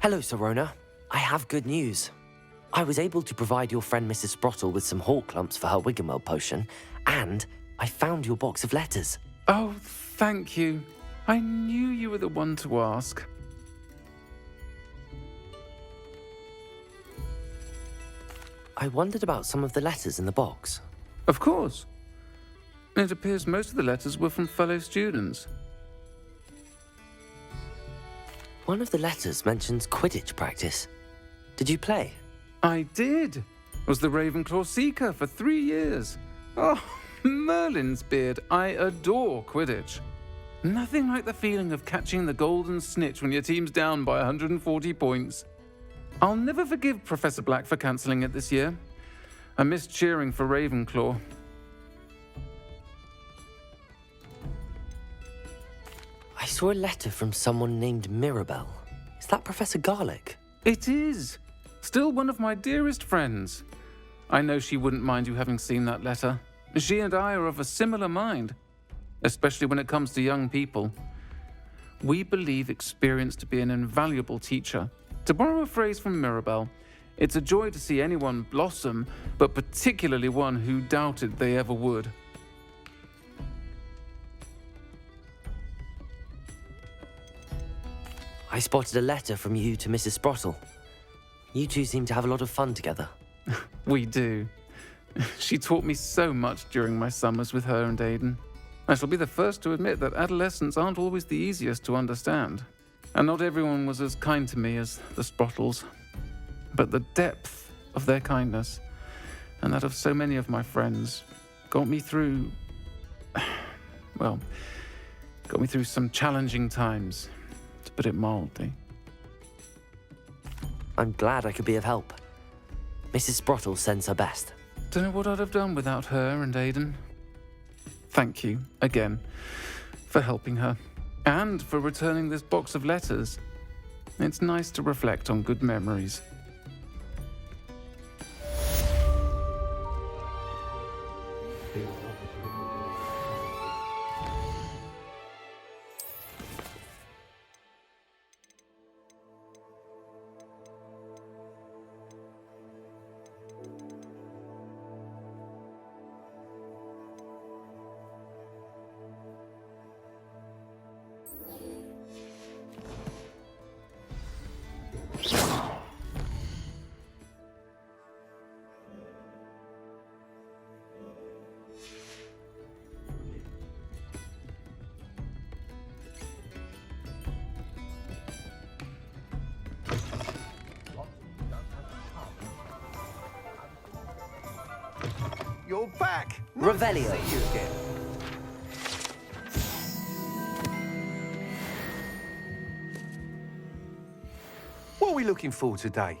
Hello, Sorona. I have good news. I was able to provide your friend Mrs. Sprottle with some Hawk Clumps for her Wiggenweld potion, and I found your box of letters. Oh, thank you. I knew you were the one to ask. I wondered about some of the letters in the box. Of course. It appears most of the letters were from fellow students. One of the letters mentions Quidditch practice. Did you play? I did. Was the Ravenclaw Seeker for 3 years. Oh, Merlin's beard. I adore Quidditch. Nothing like the feeling of catching the golden snitch when your team's down by 140 points. I'll never forgive Professor Black for cancelling it this year. I missed cheering for Ravenclaw. I saw a letter from someone named Mirabelle. Is that Professor Garlick? It is. Still one of my dearest friends. I know she wouldn't mind you having seen that letter. She and I are of a similar mind, especially when it comes to young people. We believe experience to be an invaluable teacher. To borrow a phrase from Mirabelle, it's a joy to see anyone blossom, but particularly one who doubted they ever would. I spotted a letter from you to Mrs. Sprottle. You two seem to have a lot of fun together. We do. She taught me so much during my summers with her and Aidan. I shall be the first to admit that adolescents aren't always the easiest to understand. And not everyone was as kind to me as the Sprottles. But the depth of their kindness, and that of so many of my friends, got me through... well, got me through some challenging times, to put it mildly. I'm glad I could be of help. Mrs. Sprottle sends her best. Don't know what I'd have done without her and Aidan. Thank you, again, for helping her, and for returning this box of letters. It's nice to reflect on good memories. You're back! Revelio. See you again. What are we looking for today?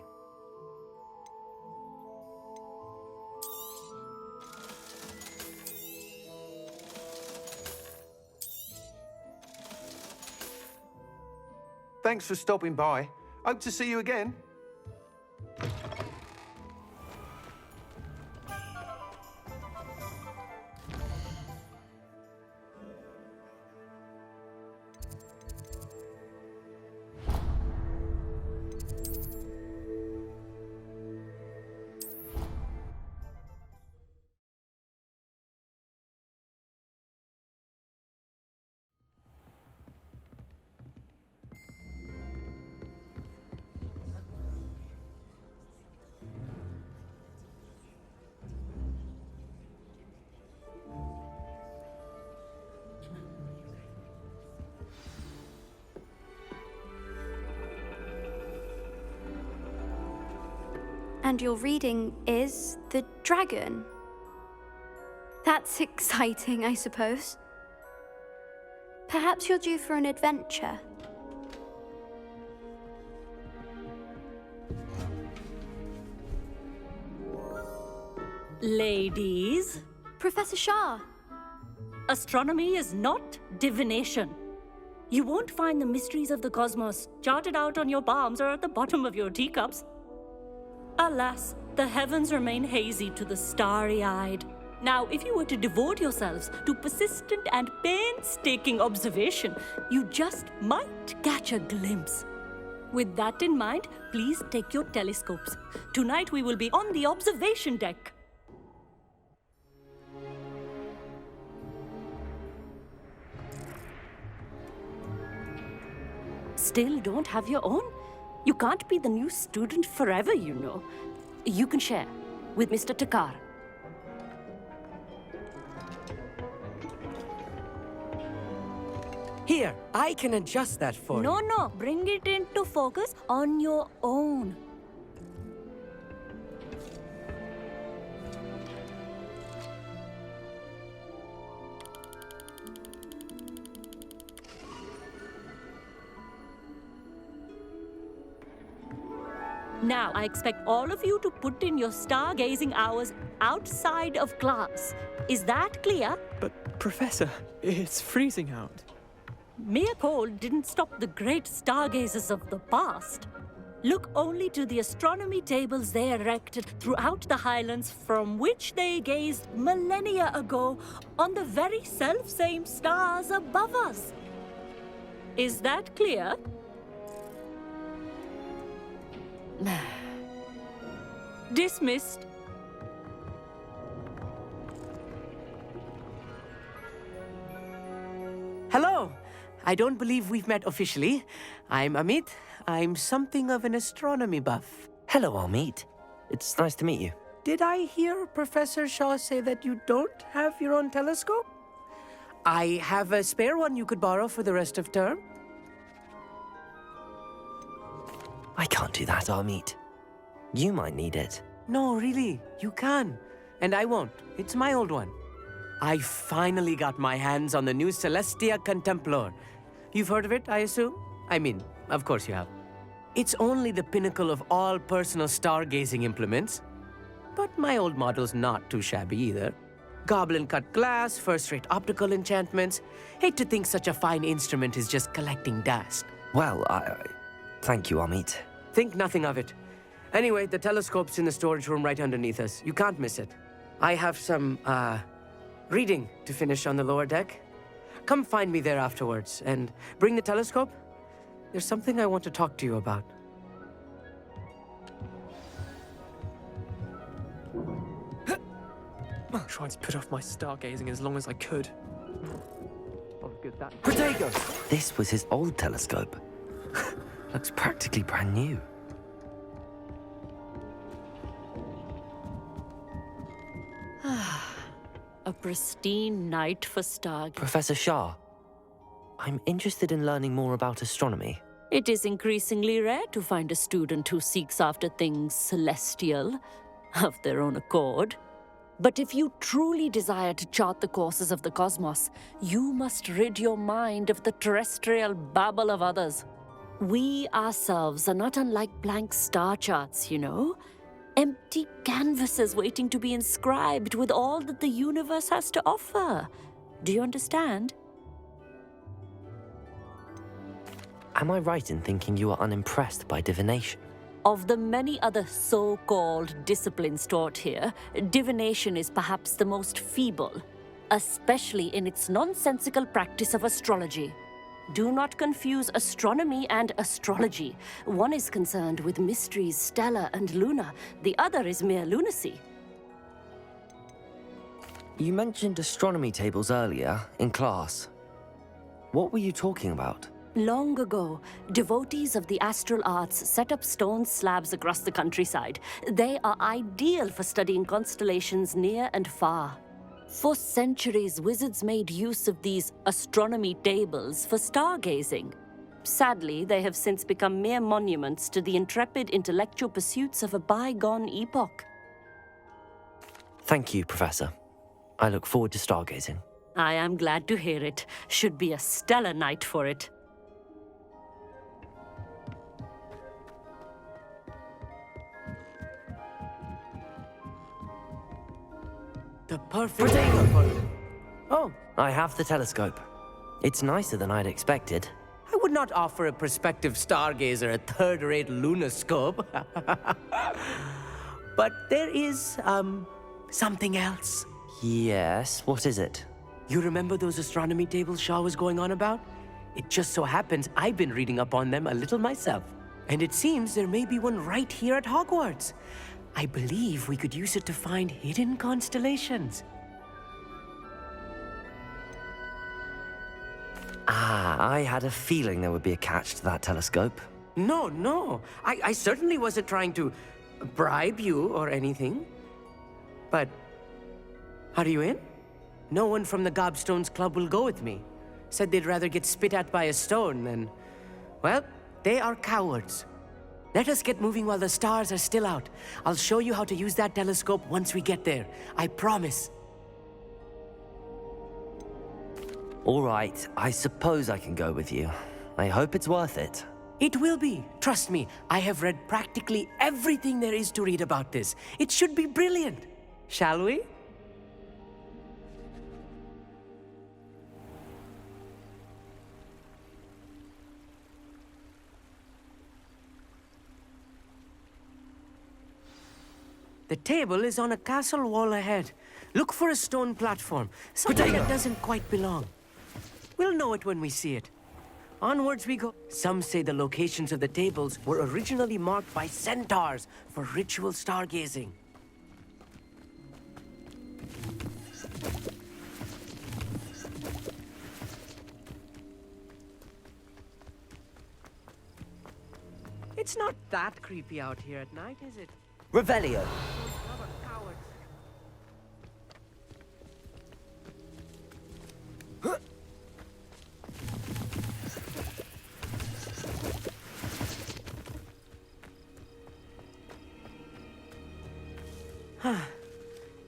Thanks for stopping by. Hope to see you again. And your reading is The Dragon. That's exciting, I suppose. Perhaps you're due for an adventure. Ladies, Professor Shah. astronomy is not divination. You won't find the mysteries of the cosmos charted out on your palms or at the bottom of your teacups. Alas, the heavens remain hazy to the starry-eyed. Now, if you were to devote yourselves to persistent and painstaking observation, you just might catch a glimpse. With that in mind, please take your telescopes. Tonight we will be on the observation deck. Still don't have your own? You can't be the new student forever, you know. You can share with Mr. Takar. Here, I can adjust that for you. No, bring it into focus on your own. Now, I expect all of you to put in your stargazing hours outside of class. Is that clear? But, Professor, it's freezing out. Mere cold didn't stop the great stargazers of the past. Look only to the astronomy tables they erected throughout the highlands from which they gazed millennia ago on the very self-same stars above us. Is that clear? Dismissed. Hello. I don't believe we've met officially. I'm Amit. I'm something of an astronomy buff. Hello, Amit. It's nice to meet you. Did I hear Professor Shaw say that you don't have your own telescope? I have a spare one you could borrow for the rest of term. I can't do that, Amit. You might need it. No, really, you can. And I won't. It's my old one. I finally got my hands on the new Celestia Contemplar. You've heard of it, I assume? I mean, of course you have. It's only the pinnacle of all personal stargazing implements. But my old model's not too shabby either. Goblin-cut glass, first-rate optical enchantments. Hate to think such a fine instrument is just collecting dust. Well, thank you, Amit. Think nothing of it. Anyway, the telescope's in the storage room right underneath us. You can't miss it. I have some, reading to finish on the lower deck. Come find me there afterwards, and bring the telescope. There's something I want to talk to you about. I tried to put off my stargazing as long as I could. Oh, good that. Protego! This was his old telescope. Looks practically brand new. A pristine night for stargazing. Professor Shah, I'm interested in learning more about astronomy. It is increasingly rare to find a student who seeks after things celestial, of their own accord. But if you truly desire to chart the courses of the cosmos, you must rid your mind of the terrestrial babble of others. We ourselves are not unlike blank star charts, you know. Empty canvases waiting to be inscribed with all that the universe has to offer. Do you understand? Am I right in thinking you are unimpressed by divination? Of the many other so-called disciplines taught here, divination is perhaps the most feeble, especially in its nonsensical practice of astrology. Do not confuse astronomy and astrology. One is concerned with mysteries stellar and lunar, the other is mere lunacy. You mentioned astronomy tables earlier, in class. What were you talking about? Long ago, devotees of the astral arts set up stone slabs across the countryside. They are ideal for studying constellations near and far. For centuries, wizards made use of these astronomy tables for stargazing. Sadly, they have since become mere monuments to the intrepid intellectual pursuits of a bygone epoch. Thank you, Professor. I look forward to stargazing. I am glad to hear it. Should be a stellar night for it. The perfect angle for it. Oh, I have the telescope. It's nicer than I'd expected. I would not offer a prospective stargazer a third-rate lunoscope. But there is, something else. Yes, what is it? You remember those astronomy tables Shaw was going on about? It just so happens I've been reading up on them a little myself. And it seems there may be one right here at Hogwarts. I believe we could use it to find hidden constellations. Ah, I had a feeling there would be a catch to that telescope. No. I certainly wasn't trying to bribe you or anything. But, are you in? No one from the Gobstones Club will go with me. Said they'd rather get spit at by a stone than... Well, they are cowards. Let us get moving while the stars are still out. I'll show you how to use that telescope once we get there. I promise. All right, I suppose I can go with you. I hope it's worth it. It will be. Trust me, I have read practically everything there is to read about this. It should be brilliant. Shall we? The table is on a castle wall ahead. Look for a stone platform, something that doesn't quite belong. We'll know it when we see it. Onwards we go. Some say the locations of the tables were originally marked by centaurs for ritual stargazing. It's not that creepy out here at night, is it? Revelio. Rubber cowards.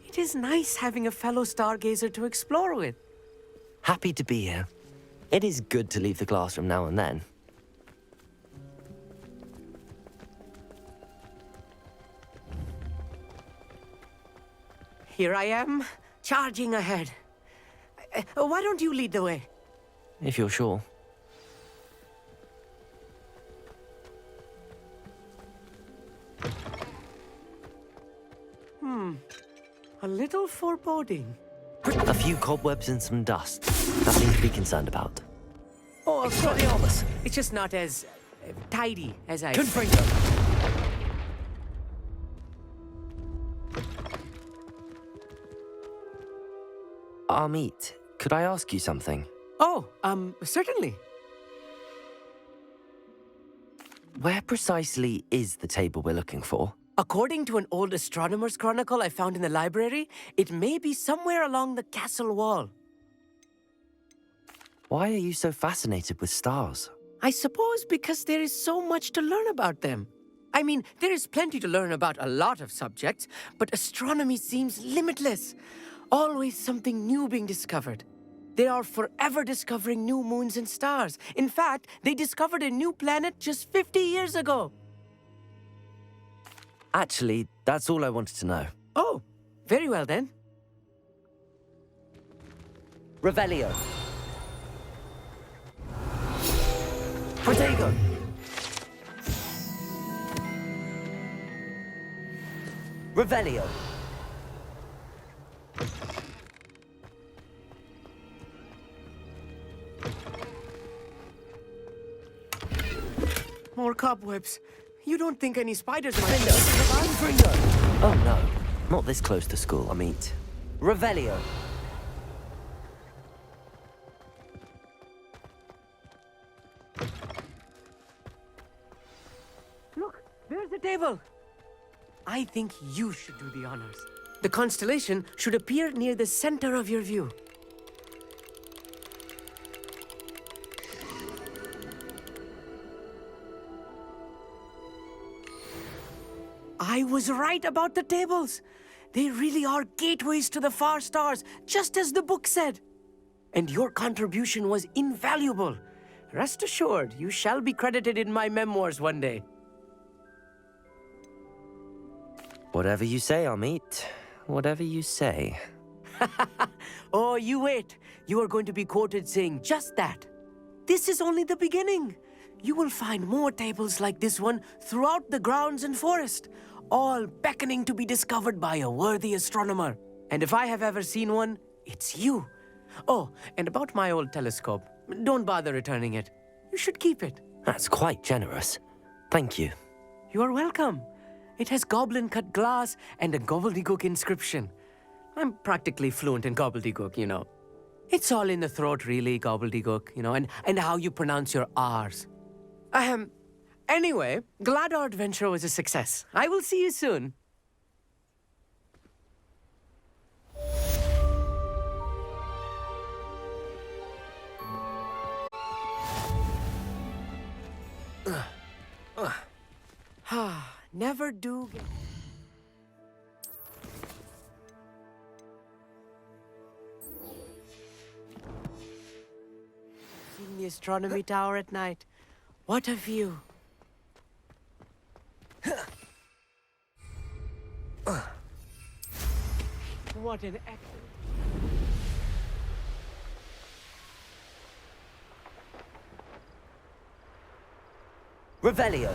It is nice having a fellow stargazer to explore with. Happy to be here. It is good to leave the classroom now and then. Here I am, charging ahead. Why don't you lead the way? If you're sure. A little foreboding. A few cobwebs and some dust. Nothing to be concerned about. Oh, of course. It's just not as tidy as I... Confringo. Amit, could I ask you something? Oh, certainly. Where precisely is the table we're looking for? According to an old astronomer's chronicle I found in the library, it may be somewhere along the castle wall. Why are you so fascinated with stars? I suppose because there is so much to learn about them. I mean, there is plenty to learn about a lot of subjects, but astronomy seems limitless. Always something new being discovered. They are forever discovering new moons and stars. In fact, they discovered a new planet just 50 years ago. Actually, that's all I wanted to know. Oh, very well then. Revelio. Protego. Revelio. More cobwebs. You don't think any spiders might... Oh no, not this close to school, Amit. Revelio. Look, there's the table. I think you should do the honors. The constellation should appear near the center of your view. I was right about the tables. They really are gateways to the far stars, just as the book said. And your contribution was invaluable. Rest assured, you shall be credited in my memoirs one day. Whatever you say, Amit. Whatever you say. Oh, you wait. You are going to be quoted saying just that. This is only the beginning. You will find more tables like this one throughout the grounds and forest, all beckoning to be discovered by a worthy astronomer. And if I have ever seen one, it's you. Oh, and about my old telescope, don't bother returning it. You should keep it. That's quite generous. Thank you. You are welcome. It has goblin-cut glass and a gobbledygook inscription. I'm practically fluent in gobbledygook, you know. It's all in the throat, really, gobbledygook, you know, and how you pronounce your R's. Anyway, glad our adventure was a success. I will see you soon. Never do. Seeing the astronomy tower at night. What a view. What an excellent. Revelio.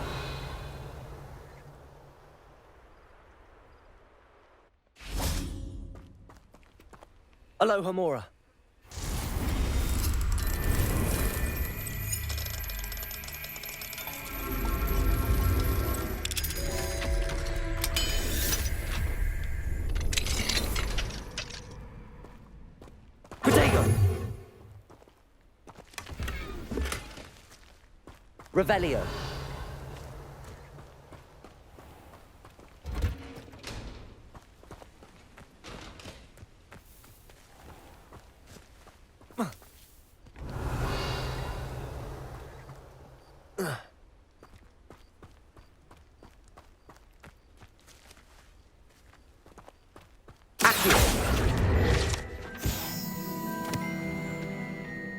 Alohomora. Protego. Revelio.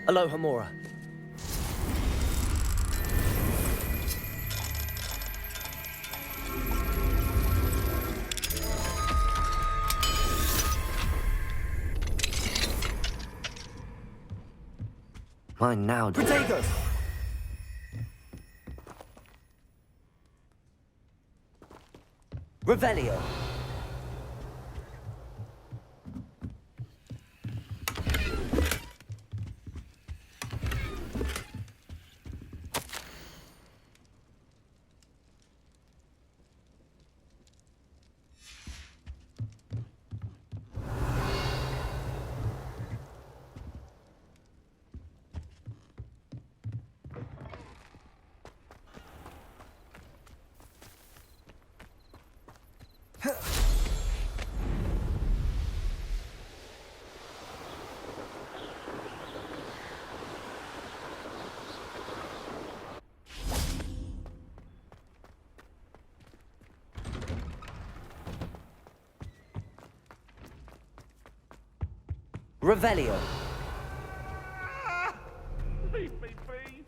Alohomora. Mine now. Protego. Revelio. Revelio. Leave me be.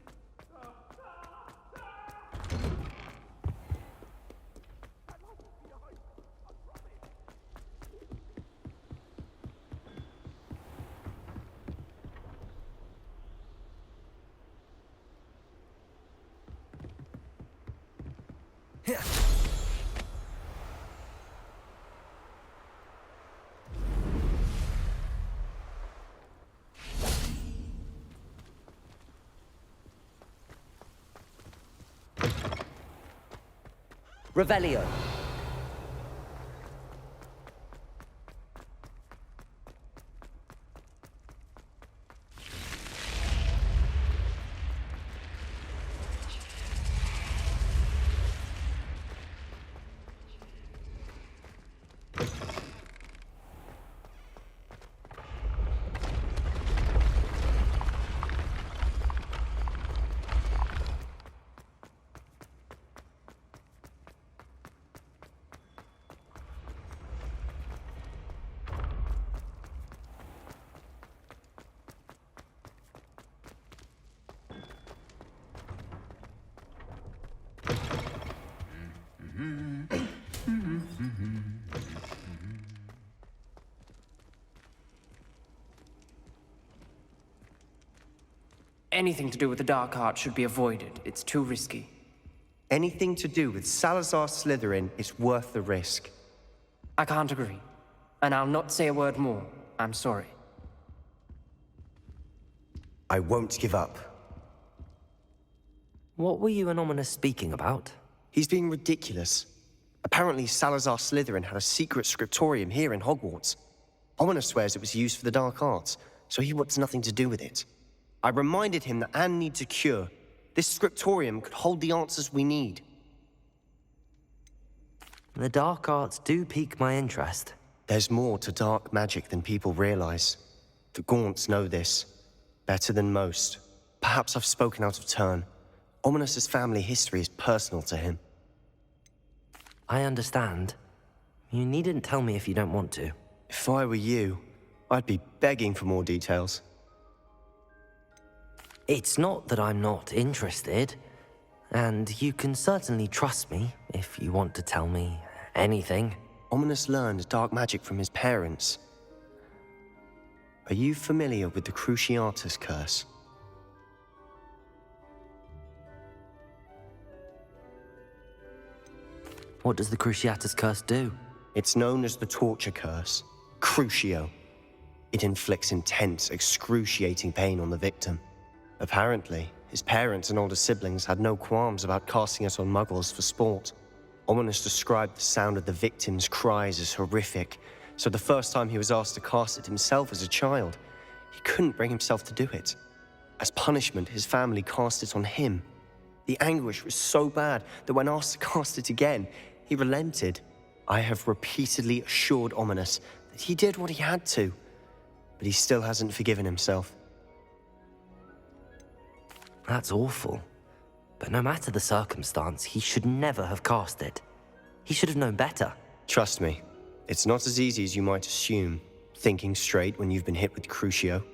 Revelio. Anything to do with the dark art should be avoided. It's too risky. Anything to do with Salazar Slytherin is worth the risk. I can't agree. And I'll not say a word more. I'm sorry. I won't give up. What were you and Ominous speaking about? He's being ridiculous. Apparently, Salazar Slytherin had a secret scriptorium here in Hogwarts. Ominous swears it was used for the dark arts, so he wants nothing to do with it. I reminded him that Anne needs a cure. This scriptorium could hold the answers we need. The dark arts do pique my interest. There's more to dark magic than people realize. The Gaunts know this. Better than most. Perhaps I've spoken out of turn. Ominous's family history is personal to him. I understand. You needn't tell me if you don't want to. If I were you, I'd be begging for more details. It's not that I'm not interested, and you can certainly trust me if you want to tell me anything. Ominous learned dark magic from his parents. Are you familiar with the Cruciatus curse? What does the Cruciatus curse do? It's known as the torture curse, Crucio. It inflicts intense, excruciating pain on the victim. Apparently, his parents and older siblings had no qualms about casting it on muggles for sport. Ominous described the sound of the victim's cries as horrific, so the first time he was asked to cast it himself as a child, he couldn't bring himself to do it. As punishment, his family cast it on him. The anguish was so bad that when asked to cast it again, he relented. I have repeatedly assured Ominous that he did what he had to, but he still hasn't forgiven himself. That's awful. But no matter the circumstance, he should never have cast it. He should have known better. Trust me, it's not as easy as you might assume, thinking straight when you've been hit with Crucio.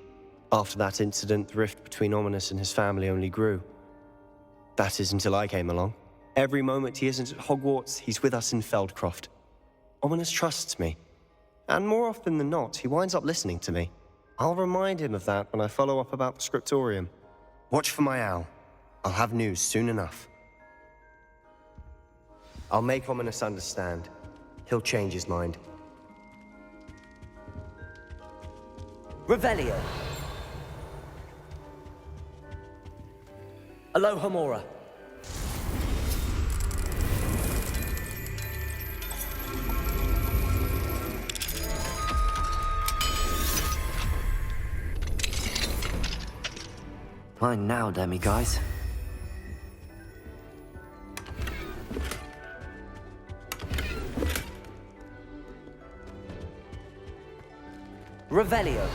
After that incident, the rift between Ominous and his family only grew. That is until I came along. Every moment he isn't at Hogwarts, he's with us in Feldcroft. Ominous trusts me. And more often than not, he winds up listening to me. I'll remind him of that when I follow up about the scriptorium. Watch for my owl. I'll have news soon enough. I'll make Ominous understand. He'll change his mind. Revelio. Alohomora. Fine now, demi-guys. Revelio.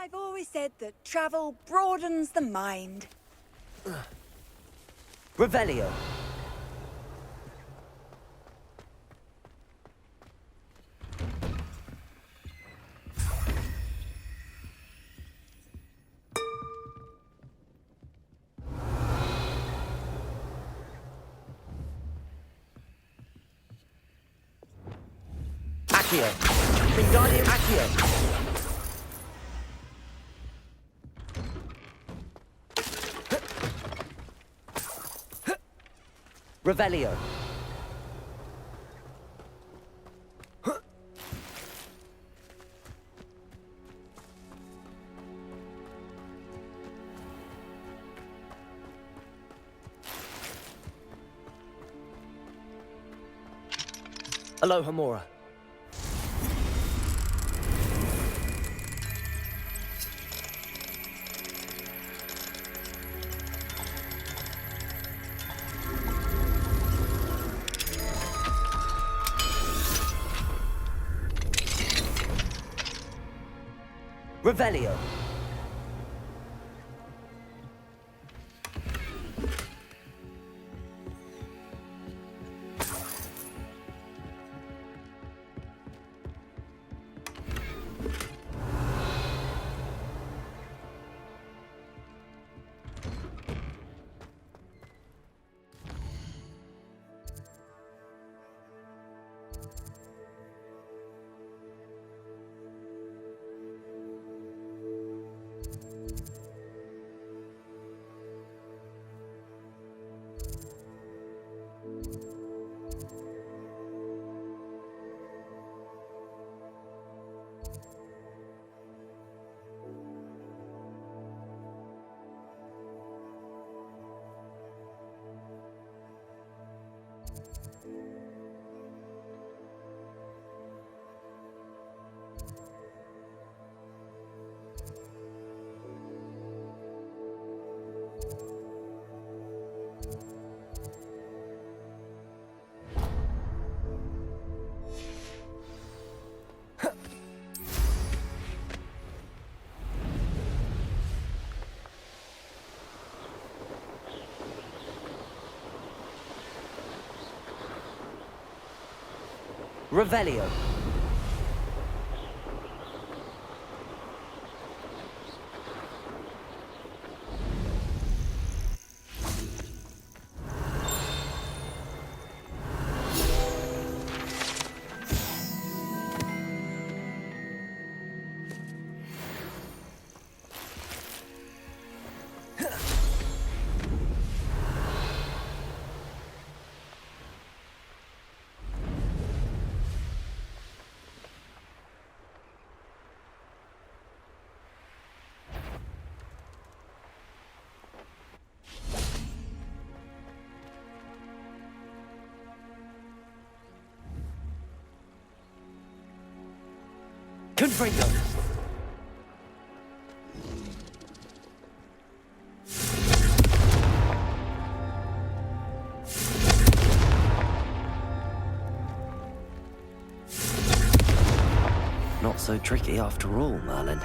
I've always said that travel broadens the mind. Revelio. Accio. Wingardium Accio. Revelio. Aloha Mora. Revelio. Revelio. Confringo. Not so tricky after all, Merlin.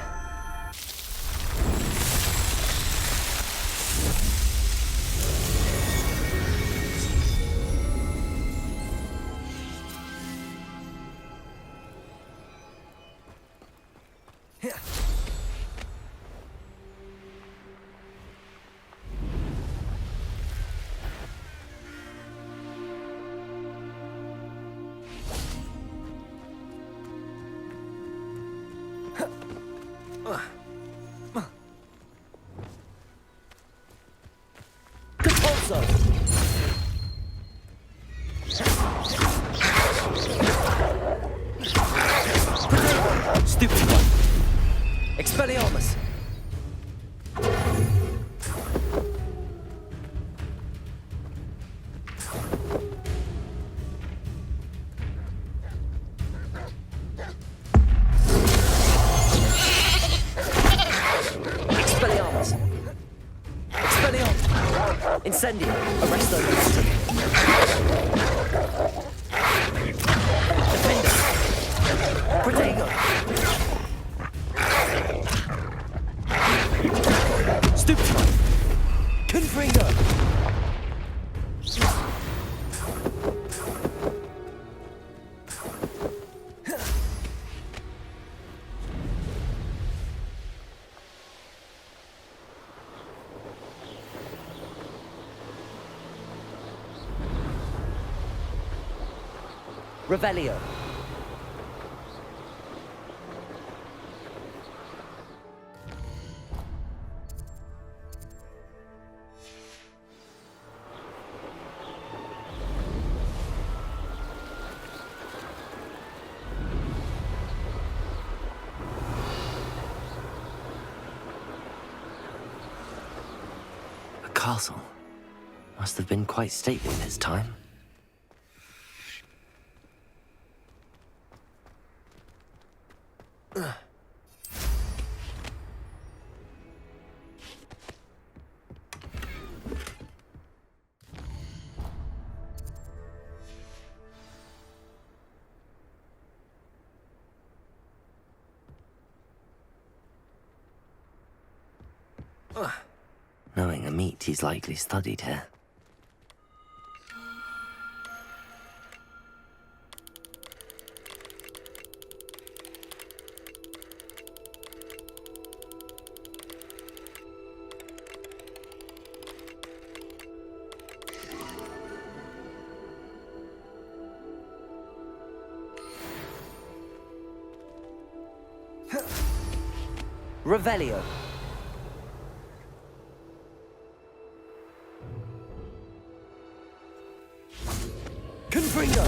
Stupid one. Expelliarmus. Expelliarmus. Expelliarmus. Incendio. Arresto momentum. Defender. Protego. Stupid one. Confringo. Revelio. castle. Must have been quite stately in its time. Knowing a meat, he's likely studied here. Revelio. Confringo.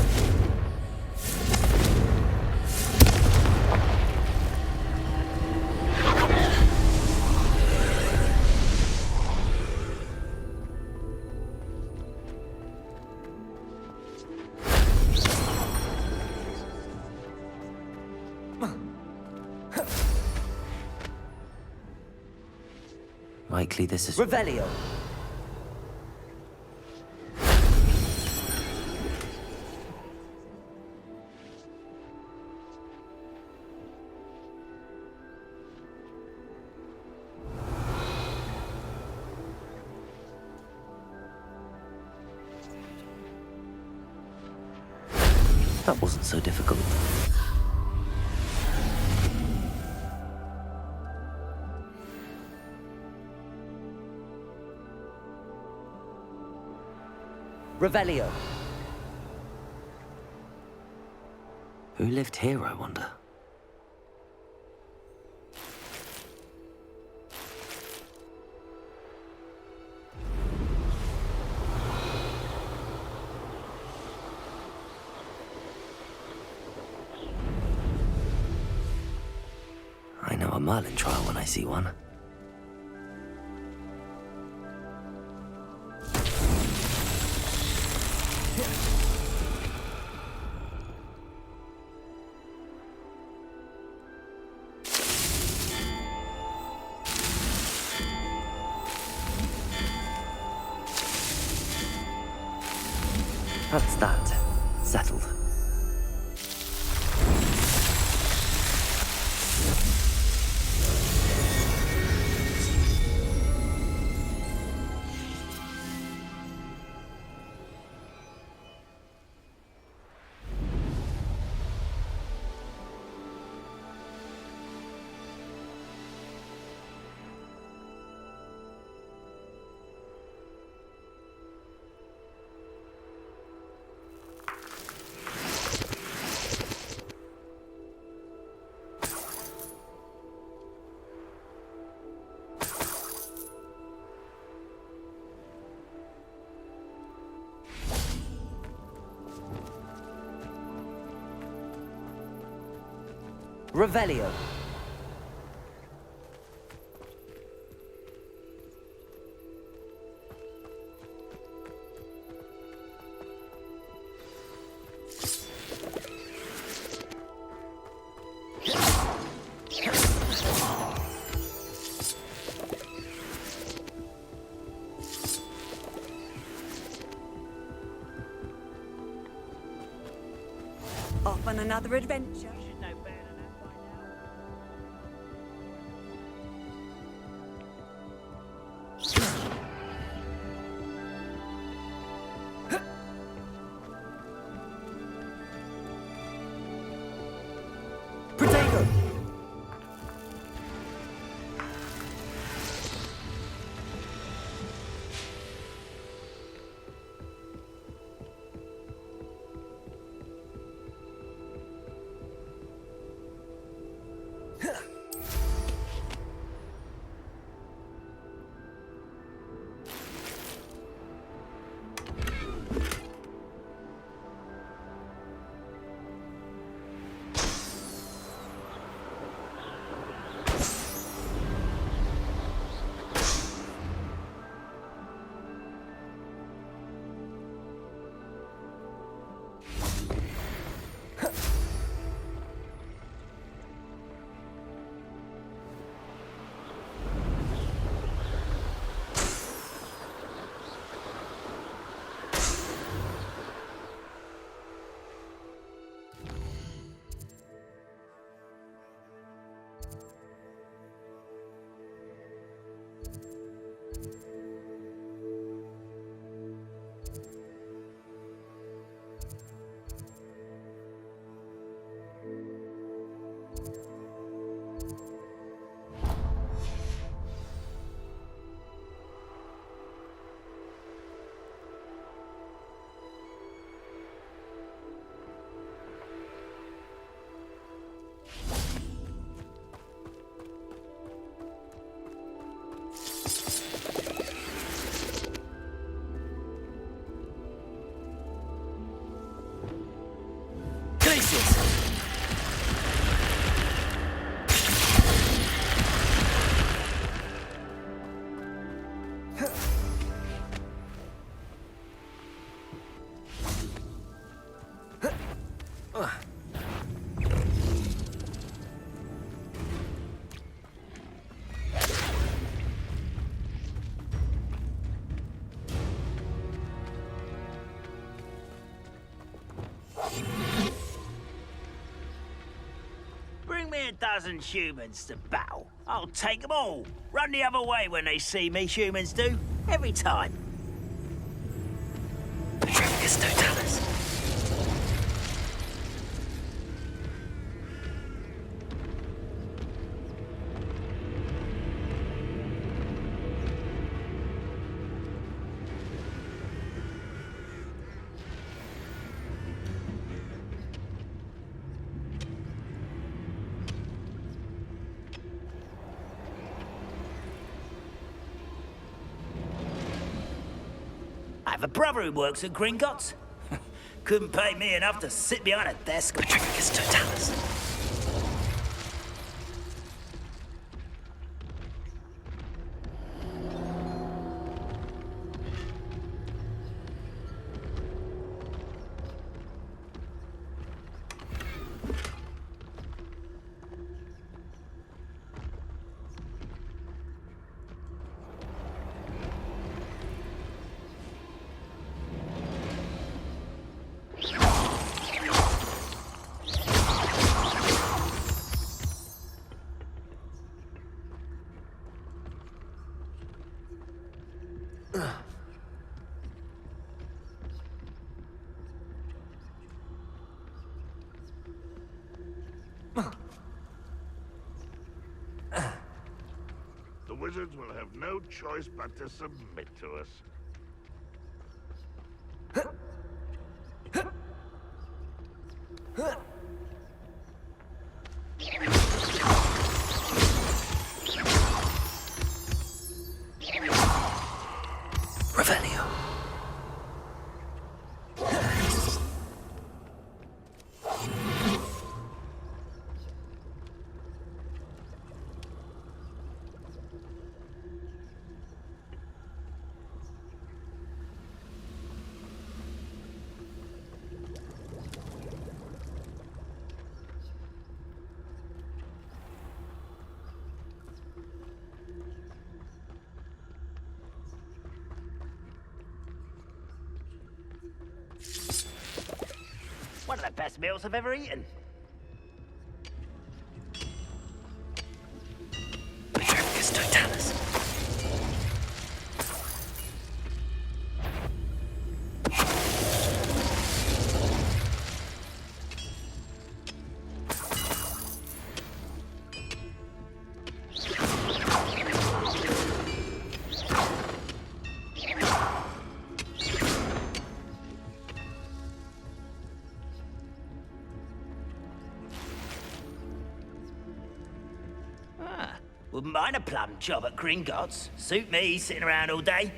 Likely this is... Revelio. That wasn't so difficult. Revelio. Who lived here, I wonder? I know a Merlin trial when I see one. That's that. Settled. Revelio. Off on another adventure. Bring me a dozen humans to battle. I'll take them all. Run the other way when they see me, humans do. Every time. Petrificus Totalis. I have a brother who works at Gringotts. Couldn't pay me enough to sit behind a desk. Petrificus Totalis. The wizards will have no choice but to submit to us. Revelio. One of the best meals I've ever eaten. Petrificus Totalis. Wouldn't mind a plum job at Gringotts. Suit me, sitting around all day.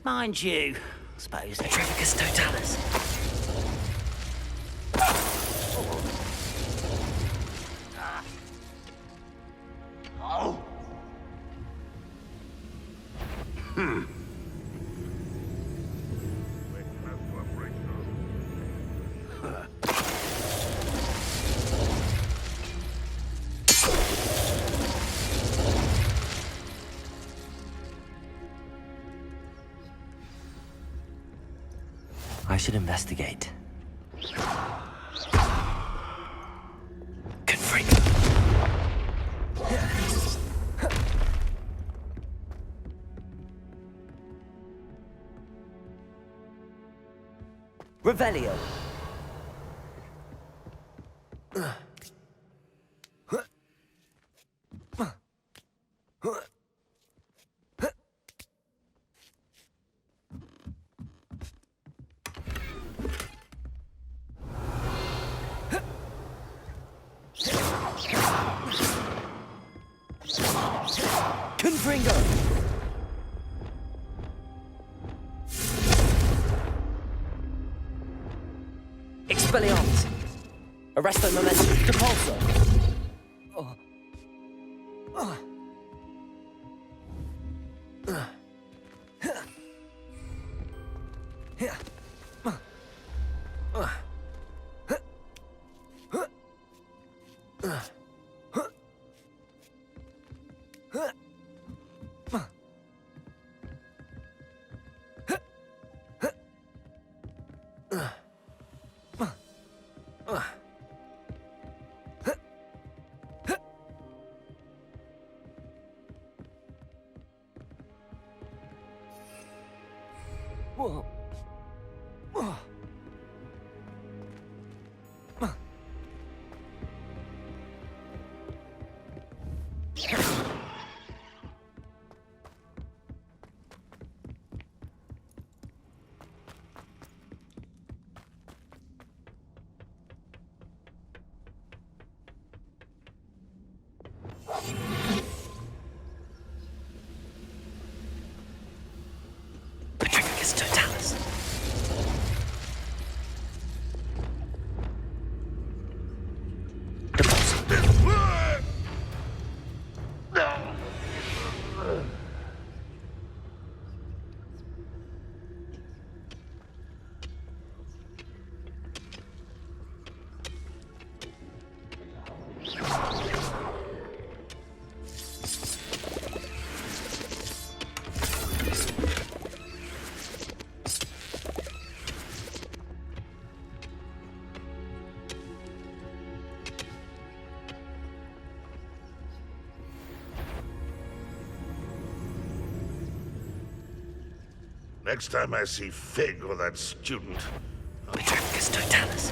Mind you, I suppose. Petrificus Totalis. Oh! We're close to a breakthrough. I should investigate. Confringo. Revelio. Confringo. Expelliarmus. Arresto momentum. Depulso. Petrificus totalis. Next time I see Fig or that student, Petrificus totalis.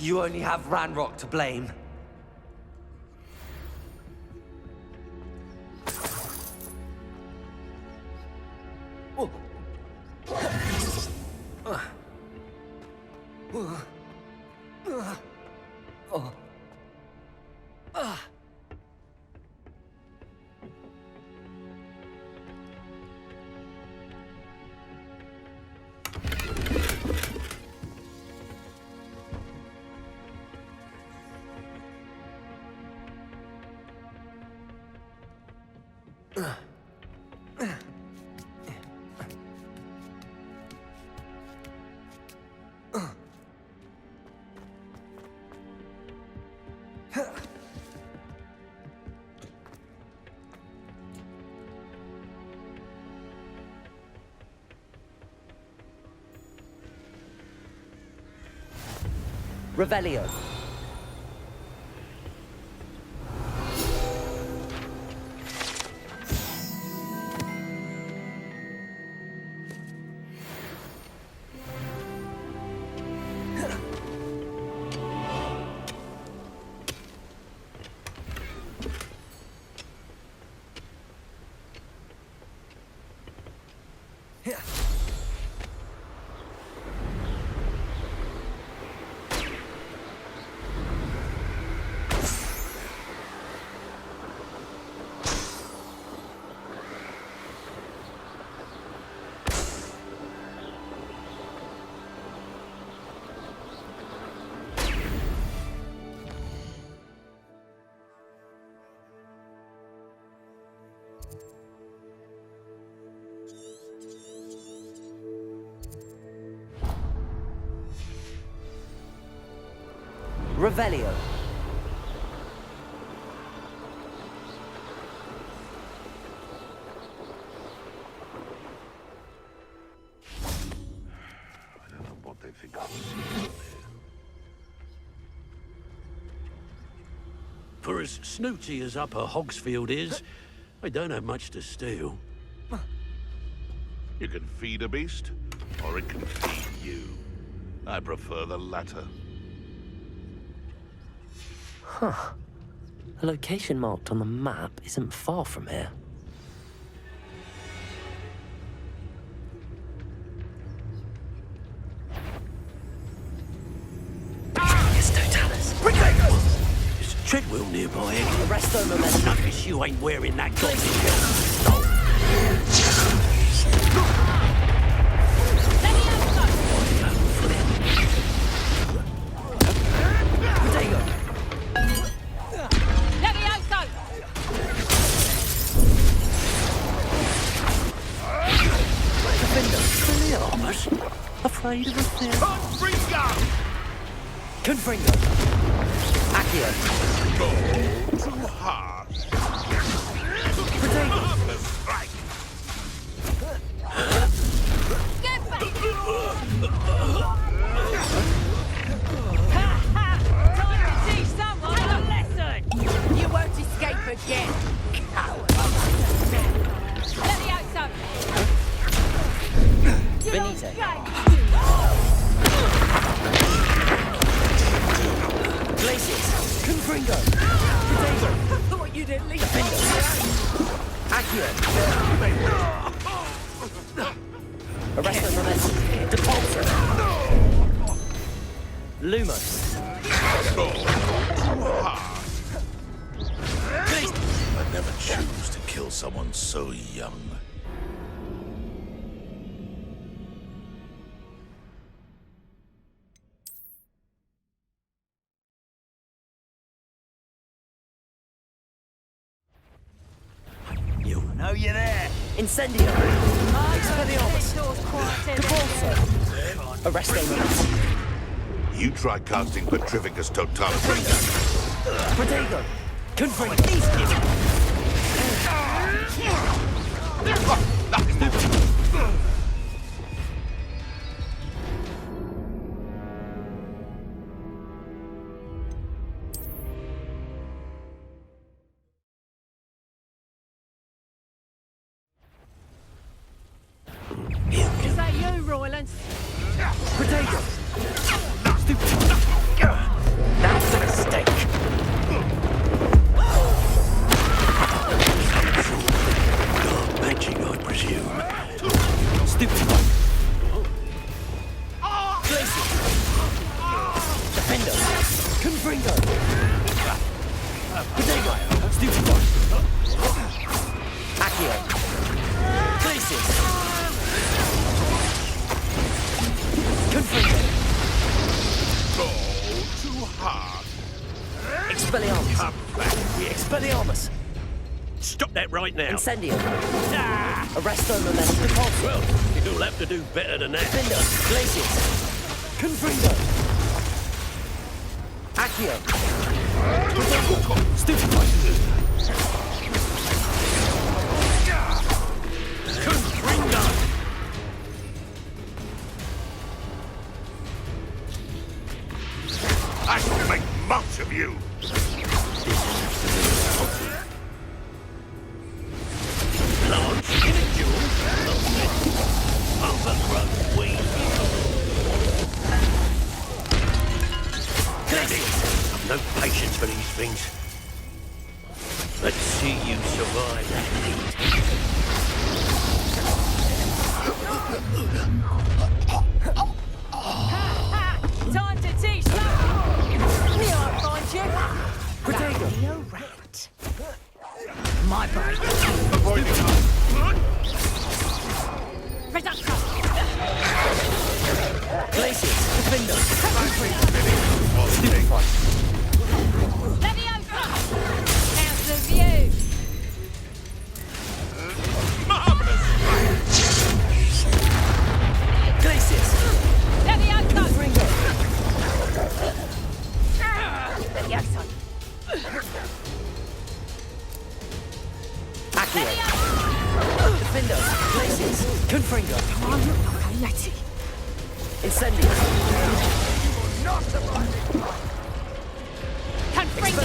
You only have Ranrock to blame. Revelio. Revelio. I don't know what they think I was doing there. For as snooty as Upper Hogsfield is, I don't have much to steal. You can feed a beast, or it can feed you. I prefer the latter. Huh. A location marked on the map isn't far from here. Petrificus totalis. Is Treadwell nearby? Arresto momentum. Notice you ain't wearing that gothic. Afraid of a thing. Confringo! Confringo. Accio. Go too hard. Potato. Strike. Get back! Venite. Glacius. Confringo. Potato. I thought you'd at least... Accio. Arresto Momentum. Depulso. Lumos. I'd never choose to kill someone so young. You know you're there. Incendio. Expelliarmus. Depulso. Arresto Momentum. You try casting Petrificus Totalis. Protego. Confringo. Is that you, Royland? Protego. That's a mistake. Magic, I presume. Stupid. Glacier. Defender. Confringo. Protego. Stupid. Accio. Glacier. Confringo. Go too hard. Expelliarmus. Come back here. Expelliarmus. Stop that right now. Incendio. Arresto Momentum. Depulso. Well, you'll have to do better than that. Defender. Glacius. Confringo. Accio. Stupid. Confringo. I shall make much of you. Launch in a duel. Overgrown wing. I've no patience for these things. Let's see you survive that heat. Time to teach that! Me, I'll find you! Protego. You're right. My break. Avoiding her. Reduction! Glacius. Defender. Stupid. Leviosa! How's the view? Marvelous. Glacius. Leviosa! Confringo. Leviosa! Accio. Defender. Glacius. Confringo. Come on, Letty. Incendio. Confringo!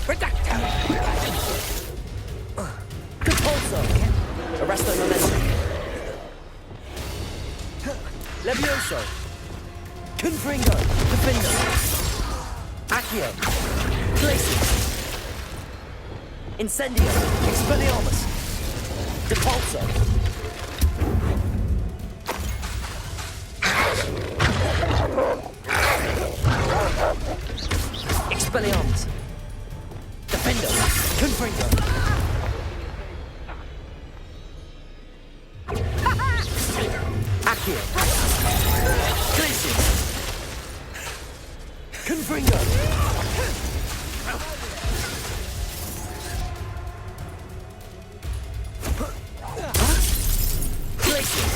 Reducto! Depulso. Arresto Momentum. Levioso. Confringo. Defender. Accio. Glacius. Incendio. Expelliarmus. Depulso. Expelliarmus. Defender. Confringo. Accio. Glacius. Confringo. Glacius.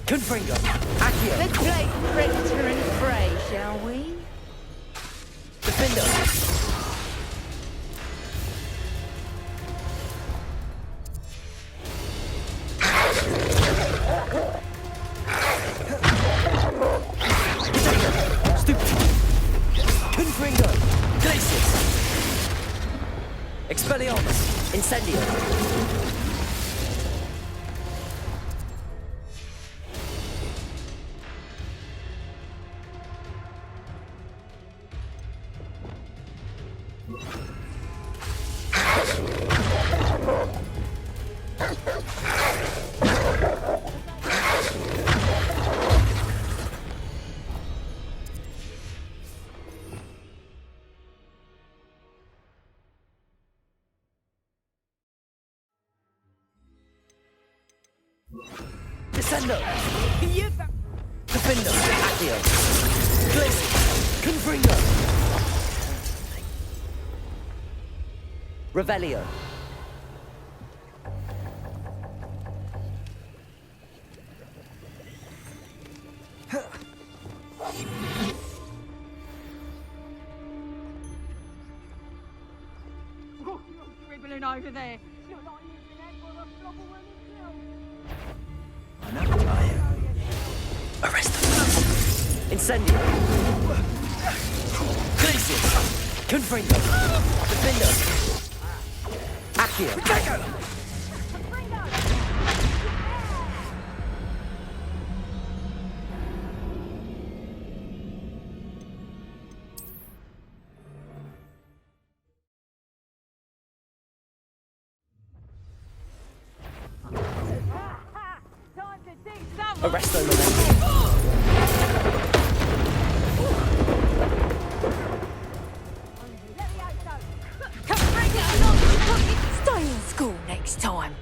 Confringo. Accio. Let's play Predator and Prey, shall we? Defender. Stupid. Confringo. Glacius. Expelliarmus! Incendio! Descendo! Defendo! Accio! Glacius! Confringo! Revelio! Oh, you're dribbling over there. You're not using that for the flopper when Arrest them! Incendio! Glacius! Confringo! Defendo! Accio! Arresto Stay in school next time.